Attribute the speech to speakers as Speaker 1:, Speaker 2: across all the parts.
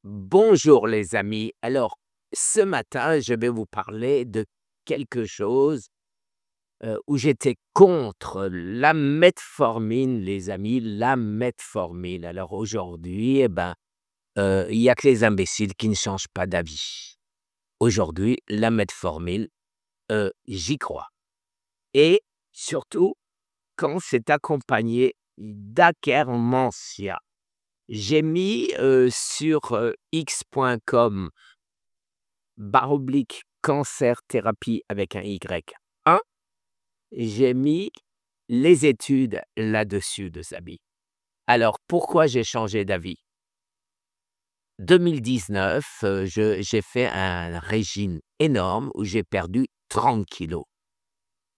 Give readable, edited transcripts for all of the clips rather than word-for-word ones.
Speaker 1: Bonjour les amis. Alors, ce matin, je vais vous parler de quelque chose où j'étais contre la metformine, les amis, la metformine. Alors aujourd'hui, il y a que les imbéciles qui ne changent pas d'avis. Aujourd'hui, la metformine, j'y crois. Et surtout, quand c'est accompagné d'Akermansia. J'ai mis sur x.com cancer thérapie avec un Y 1, j'ai mis les études là-dessus de Zabi. Alors, pourquoi j'ai changé d'avis? 2019, j'ai fait un régime énorme où j'ai perdu 30 kilos.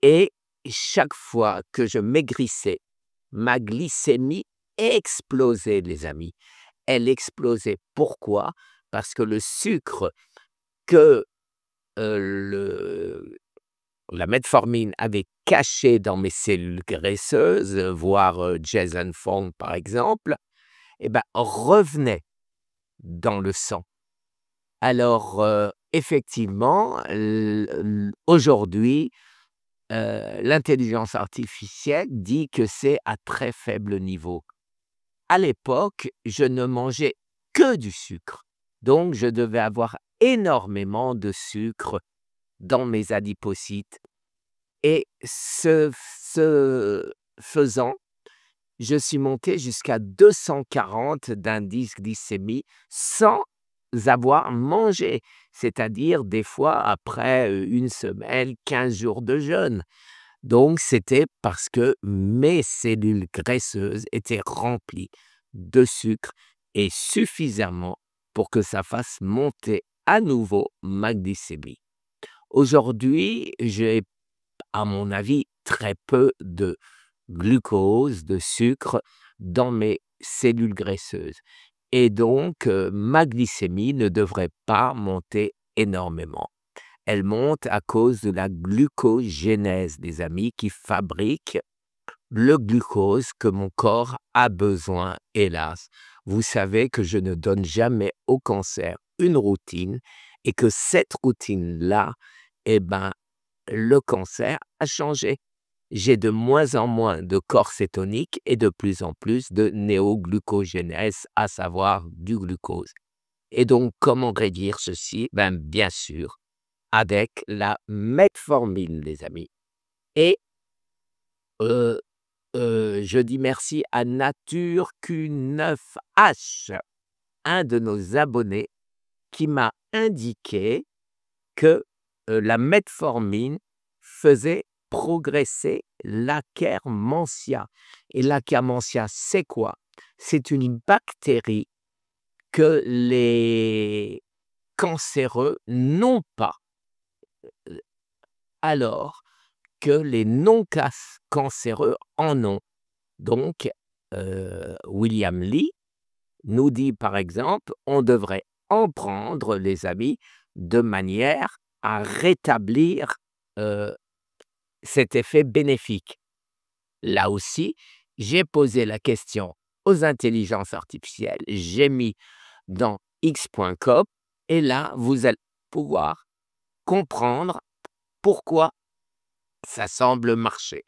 Speaker 1: Et chaque fois que je maigrissais, ma glycémie explosait, les amis. Elle explosait. Pourquoi? Parce que le sucre que le la metformine avait caché dans mes cellules graisseuses, voire, Jason Fong par exemple, revenait dans le sang. Alors, effectivement, aujourd'hui, l'intelligence artificielle dit que c'est à très faible niveau. À l'époque, je ne mangeais que du sucre, donc je devais avoir énormément de sucre dans mes adipocytes. Et ce faisant, je suis monté jusqu'à 240 d'indice glycémie sans avoir mangé, c'est-à-dire des fois après, 1 semaine, 15 jours de jeûne. Donc c'était parce que mes cellules graisseuses étaient remplies de sucre et suffisamment pour que ça fasse monter à nouveau ma glycémie. Aujourd'hui, j'ai, à mon avis, très peu de glucose, de sucre dans mes cellules graisseuses et donc ma glycémie ne devrait pas monter énormément. Elle monte à cause de la glucogénèse, les amis, qui fabrique le glucose que mon corps a besoin, hélas. Vous savez que je ne donne jamais au cancer une routine et que cette routine-là, le cancer a changé. J'ai de moins en moins de corps cétonique et de plus en plus de néoglucogénèse, à savoir du glucose. Et donc, comment réduire ceci? Bien sûr, avec la metformine, les amis. Et je dis merci à Nature Q9H, un de nos abonnés, qui m'a indiqué que, la metformine faisait progresser l'Akkermansia. Et l'Akkermansia, c'est quoi? C'est une bactérie que les cancéreux n'ont pas, alors que les cancéreux en ont. Donc, William Li nous dit, par exemple, on devrait en prendre, les amis, de manière à rétablir cet effet bénéfique. Là aussi, j'ai posé la question aux intelligences artificielles, j'ai mis dans x.com et là, vous allez pouvoir comprendre pourquoi ça semble marcher.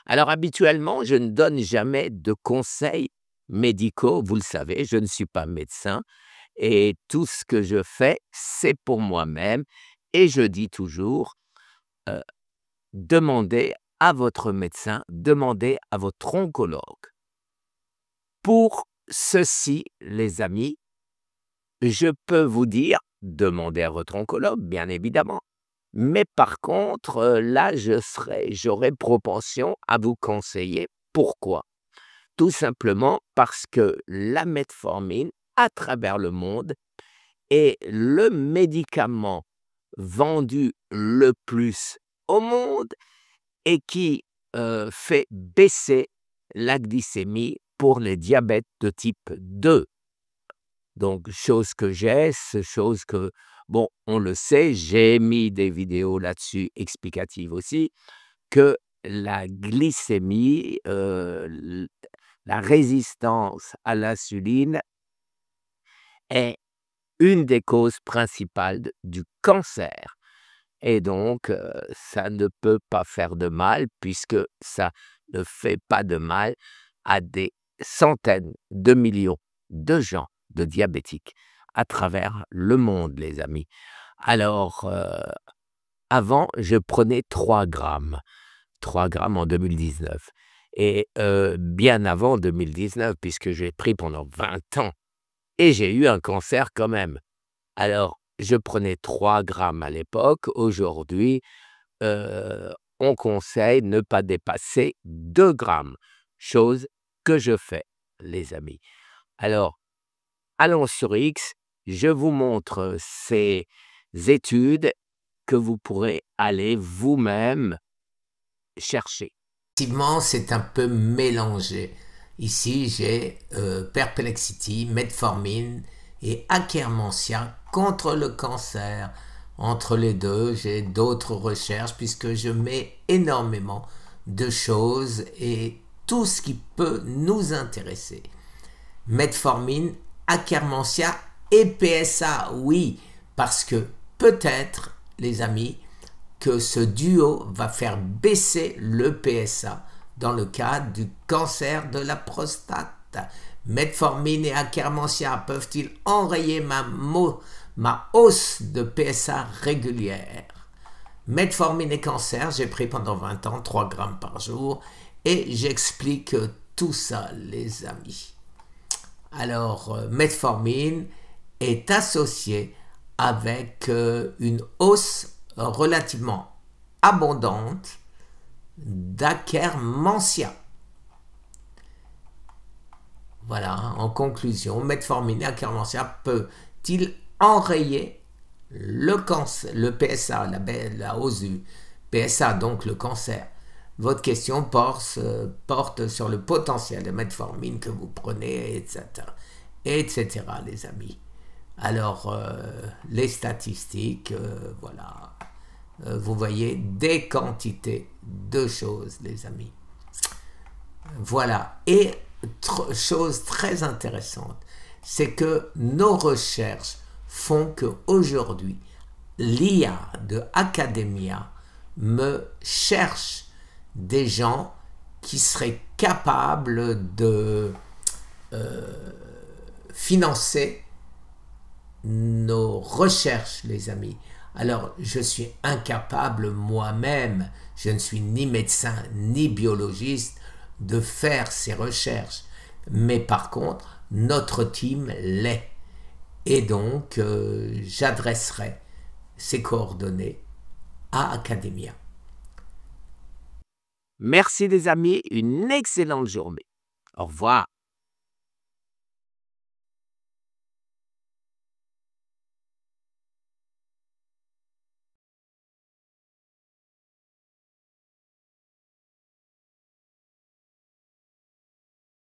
Speaker 1: Alors habituellement, je ne donne jamais de conseils médicaux, vous le savez, je ne suis pas médecin et tout ce que je fais, c'est pour moi-même et je dis toujours, heu, demandez à votre médecin, demandez à votre oncologue. Pour ceci, les amis, je peux vous dire, demandez à votre oncologue, bien évidemment, mais par contre, là, j'aurais propension à vous conseiller. Pourquoi? Tout simplement parce que la metformine, à travers le monde, est le médicament vendu le plus au monde et qui, fait baisser la glycémie pour les diabètes de type 2. Donc chose que, bon, on le sait, j'ai mis des vidéos là-dessus explicatives aussi, que la glycémie, la résistance à l'insuline est une des causes principales du cancer. Et donc, ça ne peut pas faire de mal puisque ça ne fait pas de mal à des centaines de millions de gens, de diabétiques, à travers le monde, les amis. Alors, avant, je prenais 3 grammes. 3 grammes en 2019 et bien avant 2019 puisque j'ai pris pendant 20 ans et j'ai eu un cancer quand même. Alors, je prenais 3 grammes à l'époque. Aujourd'hui, on conseille ne pas dépasser 2 grammes, chose que je fais, les amis. Alors, allons sur X, je vous montre ces études que vous pourrez aller vous-même chercher. Effectivement, c'est un peu mélangé. Ici, j'ai Perplexity, Metformin et Akkermansia contre le cancer. Entre les deux, j'ai d'autres recherches puisque je mets énormément de choses et tout ce qui peut nous intéresser. Metformin, Akkermansia et PSA, oui, parce que peut-être, les amis, que ce duo va faire baisser le PSA dans le cas du cancer de la prostate. Metformin et Akkermansia peuvent-ils enrayer ma hausse de PSA régulière? Metformin et cancer, j'ai pris pendant 20 ans 3 grammes par jour et j'explique tout ça, les amis. Alors, Metformin est associé avec une hausse relativement abondante d'Akkermansia. Voilà, en conclusion, Metformin et Akkermansia peut-il enrayer le cancer, le PSA, la hausse du PSA, donc le cancer? Votre question porte sur le potentiel de Metformin que vous prenez, etc. etc. les amis. Alors, les statistiques, voilà. Vous voyez des quantités de choses, les amis. Voilà. Et chose très intéressante, c'est que nos recherches font qu'aujourd'hui, l'IA de Academia me cherche des gens qui seraient capables de financer nos recherches, les amis. Alors, je suis incapable moi-même, je ne suis ni médecin ni biologiste, de faire ces recherches. Mais par contre, notre team l'est. Et donc, j'adresserai ces coordonnées à Academia. Merci les amis, une excellente journée. Au revoir.